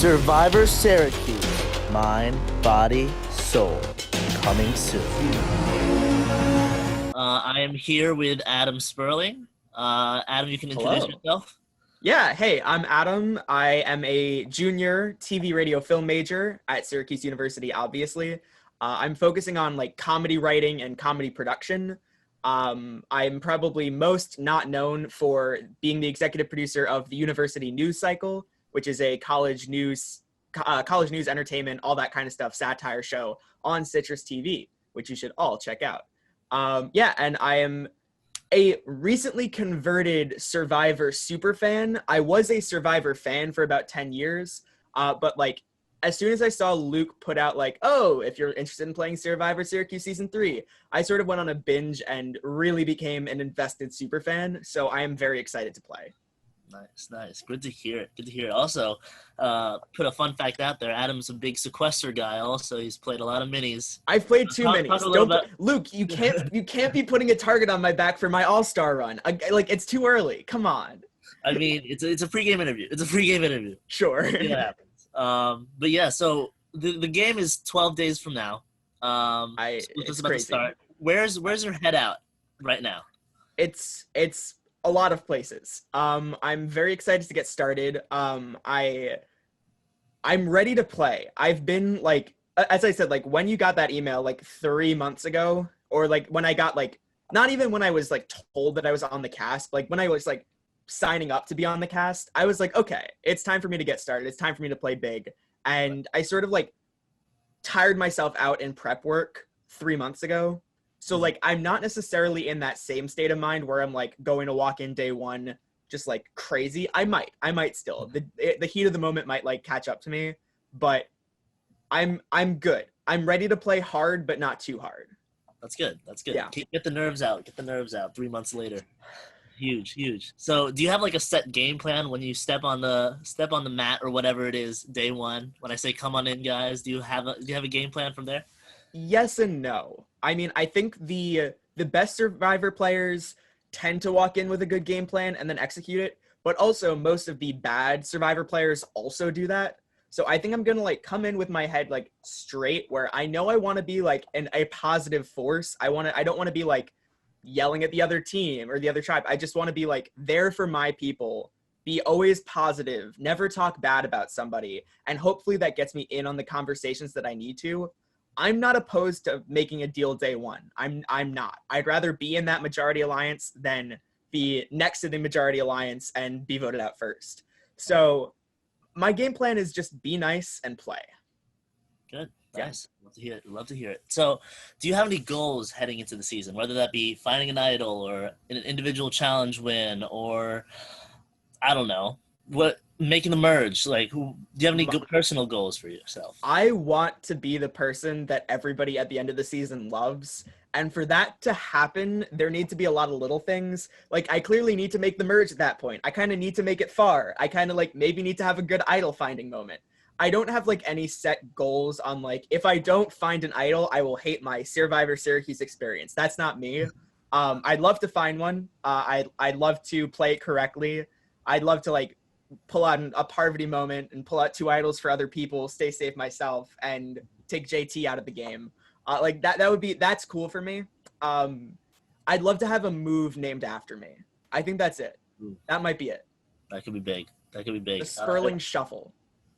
Syrvivor Syracuse, Mind, Body, Soul, coming soon. I am here with Adam Sperling. Adam, you can introduce yourself. Yeah, hey, I'm Adam. I am a junior TV, radio, film major at Syracuse University, obviously. I'm focusing on like comedy writing and comedy production. I'm probably most not known for being the executive producer of the University News Cycle, which is a college news entertainment, all that kind of stuff, satire show on Citrus TV, which you should all check out. And I am a recently converted Syrvivor super fan. I was a Syrvivor fan for about 10 years, but like as soon as I saw Luke put out like, oh, if you're interested in playing Syrvivor Syracuse Season 3, I sort of went on a binge and really became an invested super fan, so I am very excited to play. Nice. Good to hear it. Also, put a fun fact out there. Adam's a big sequester guy. Also, he's played a lot of minis. I've played two minis. Luke, you can't be putting a target on my back for my all-star run. It's too early. Come on. I mean, it's a pregame interview. Sure. See what happens. But yeah, so the game is 12 days from now. It's about crazy. To start. Where's your head out right now? It's a lot of places. I'm very excited to get started. I'm ready to play. I've been like, as I said, like when you got that email like 3 months ago, or like when I got like, not even when I was like told that I was on the cast, like when I was like signing up to be on the cast, I was like, okay, it's time for me to get started. It's time for me to play big. And I sort of like tired myself out in prep work 3 months ago. So, like, I'm not necessarily in that same state of mind where I'm, like, going to walk in day one just, like, crazy. I might still. The heat of the moment might, like, catch up to me. But I'm good. I'm ready to play hard, but not too hard. That's good. Yeah. Get the nerves out. 3 months later. Huge. So, do you have, like, a set game plan when you step on the mat or whatever it is, day one? When I say, come on in, guys, do you have a game plan from there? Yes and no. I mean, I think the best Survivor players tend to walk in with a good game plan and then execute it, but also most of the bad Survivor players also do that. So I think I'm going to like come in with my head like straight where I know I want to be like a positive force. I don't want to be like yelling at the other team or the other tribe. I just want to be like there for my people, be always positive, never talk bad about somebody, and hopefully that gets me in on the conversations that I need to. I'm not opposed to making a deal day one. I'm not. I'd rather be in that majority alliance than be next to the majority alliance and be voted out first. So my game plan is just be nice and play. Good. Nice. Yeah. Love to hear it. So do you have any goals heading into the season, whether that be finding an idol or an individual challenge win or I don't know, making the merge? Like, do you have any good personal goals for yourself? I want to be the person that everybody at the end of the season loves. And for that to happen, there need to be a lot of little things. Like, I clearly need to make the merge at that point. I kind of need to make it far. I kind of like maybe need to have a good idol finding moment. I don't have like any set goals on like, if I don't find an idol, I will hate my Syrvivor Syracuse experience. That's not me. I'd love to find one. I'd love to play it correctly. I'd love to like pull out a Parvati moment and pull out 2 idols for other people, stay safe myself, and take JT out of the game. Like that's cool for me. I'd love to have a move named after me. I think that's it. That might be it. That could be big. The Sperling Shuffle.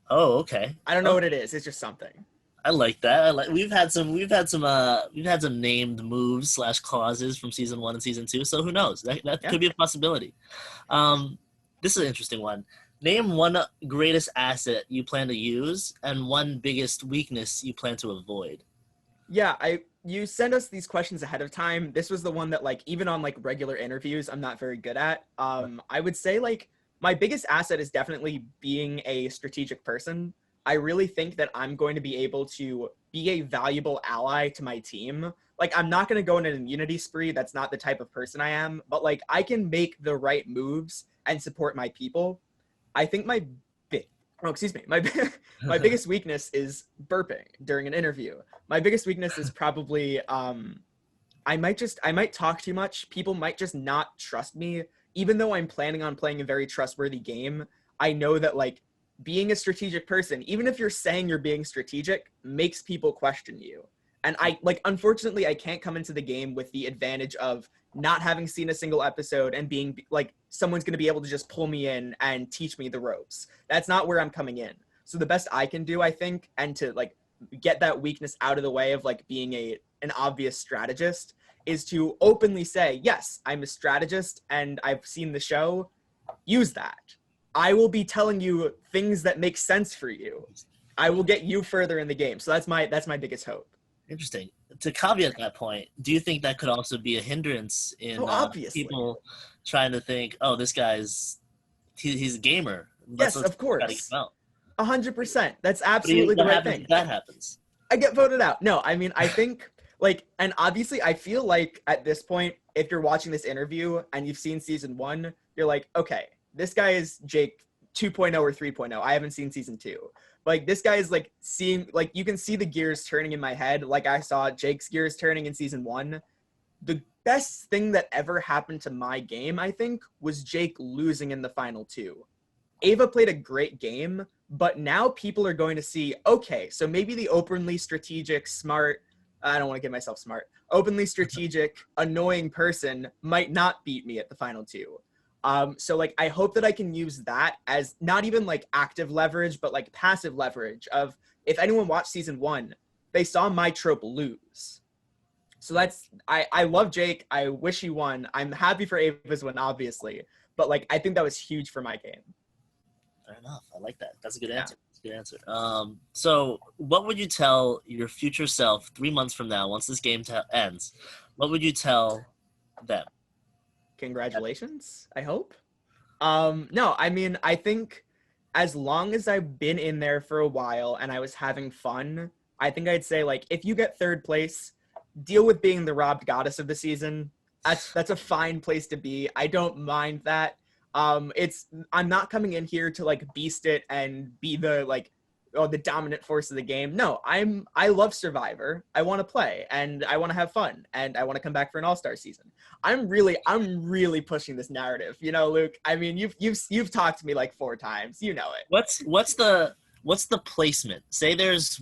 Oh, okay. I don't know what it is. It's just something. I like that. We've had some named moves / clauses from season 1 and season 2. So who knows? That could be a possibility. This is an interesting one. Name one greatest asset you plan to use and one biggest weakness you plan to avoid. Yeah, you send us these questions ahead of time. This was the one that like even on like regular interviews I'm not very good at. I would say like my biggest asset is definitely being a strategic person. I really think that I'm going to be able to be a valuable ally to my team. Like, I'm not going to go in an immunity spree. That's not the type of person I am. But, like, I can make the right moves and support my people. I think my biggest weakness is burping during an interview. My biggest weakness is probably I might talk too much. People might just not trust me. Even though I'm planning on playing a very trustworthy game, I know that, like, being a strategic person, even if you're saying you're being strategic, makes people question you. And unfortunately, I can't come into the game with the advantage of not having seen a single episode and being like, someone's going to be able to just pull me in and teach me the ropes. That's not where I'm coming in. So the best I can do, I think, and to like get that weakness out of the way of like being an obvious strategist, is to openly say, yes, I'm a strategist and I've seen the show. Use that. I will be telling you things that make sense for you. I will get you further in the game. So that's my biggest hope. Interesting. To caveat that point, do you think that could also be a hindrance in people trying to think, oh, this guy's he's a gamer? Yes, of course. 100%. That's absolutely the right thing. If that happens, I get voted out. No, I mean, I think and obviously I feel like at this point, if you're watching this interview and you've seen season 1, you're like, okay, this guy is Jake 2.0 or 3.0. I haven't seen season 2. Like, this guy is like seeing, like, you can see the gears turning in my head. Like I saw Jake's gears turning in season 1. The best thing that ever happened to my game, I think, was Jake losing in the final 2. Ava played a great game, but now people are going to see, okay, so maybe the openly strategic, smart, I don't want to get myself smart, openly strategic, annoying person might not beat me at the final 2. So like, I hope that I can use that as not even like active leverage, but like passive leverage of, if anyone watched season 1, they saw my trope lose. So that's, I love Jake. I wish he won. I'm happy for Ava's win, obviously, but like, I think that was huge for my game. Fair enough. I like that. That's a good answer. That's a good answer. So what would you tell your future self 3 months from now, once this game ends? What would you tell them? Congratulations, I hope. No, I mean, I think as long as I've been in there for a while and I was having fun, I think I'd say, like, if you get 3rd place, deal with being the robbed goddess of the season. That's a fine place to be. I don't mind that. I'm not coming in here to like beast it and be the the dominant force of the game. No, I love Survivor. I want to play and I want to have fun and I want to come back for an all-star season. I'm really pushing this narrative. You know, Luke, I mean, you've talked to me like 4 times. You know it. What's the placement? Say there's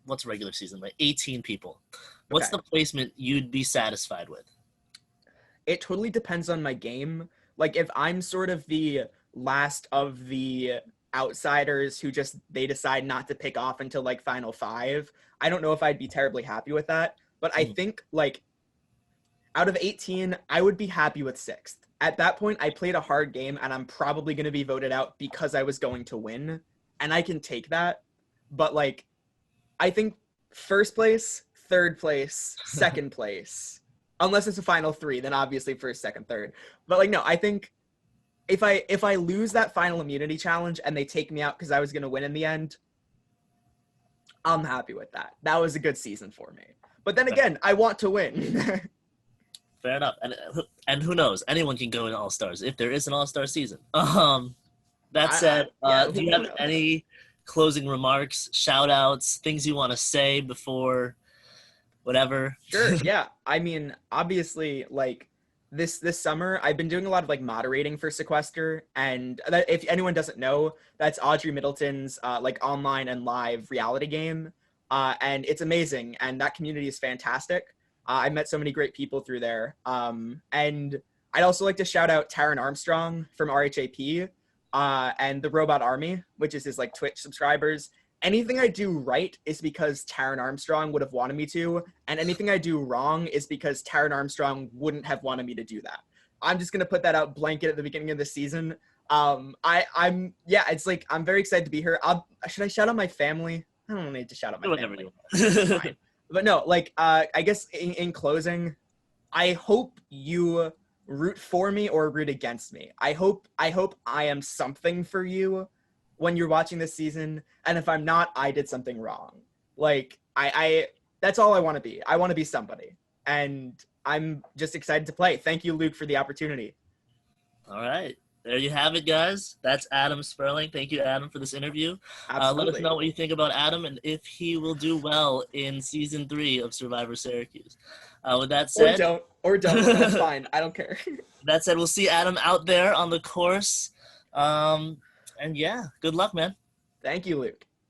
what's regular season, like 18 people. What's the placement you'd be satisfied with? It totally depends on my game. Like, if I'm sort of the last of the outsiders who they decide not to pick off until like final 5, I don't know if I'd be terribly happy with that. But I think like out of 18, I would be happy with 6th. At that point, I played a hard game and I'm probably going to be voted out because I was going to win. And I can take that. But like, I think 1st place, 3rd place, 2nd place. Unless it's a final 3, then obviously 1st, 2nd, 3rd. But like, no, I think if I lose that final immunity challenge and they take me out because I was going to win in the end, I'm happy with that. That was a good season for me. But then again, I want to win. Fair enough. And who knows? Anyone can go in All-Stars if there is an All-Star season. That said, do you have any closing remarks, shout-outs, things you want to say before whatever? Sure, yeah. I mean, obviously, like, this summer, I've been doing a lot of, like, moderating for Sequester, and if anyone doesn't know, that's Audrey Middleton's, like, online and live reality game, and it's amazing, and that community is fantastic. I met so many great people through there, and I'd also like to shout out Taron Armstrong from RHAP, and the Robot Army, which is his, like, Twitch subscribers. Anything I do right is because Taron Armstrong would have wanted me to, and anything I do wrong is because Taron Armstrong wouldn't have wanted me to do that. I'm just gonna put that out blanket at the beginning of the season. It's like, I'm very excited to be here. Should I shout out my family? I don't need to shout out my family. Fine. But no, like, I guess in closing, I hope you root for me or root against me. I hope I am something for you when you're watching this season, and if I'm not, I did something wrong. Like, I that's all I want to be. I want to be somebody, and I'm just excited to play. Thank you, Luke, for the opportunity. All right. There you have it, guys. That's Adam Sperling. Thank you, Adam, for this interview. Absolutely. Let us know what you think about Adam and if he will do well in Season 3 of Syrvivor Syracuse. With that said... Or don't. That's fine. I don't care. That said, we'll see Adam out there on the course. And yeah, good luck, man. Thank you, Luke.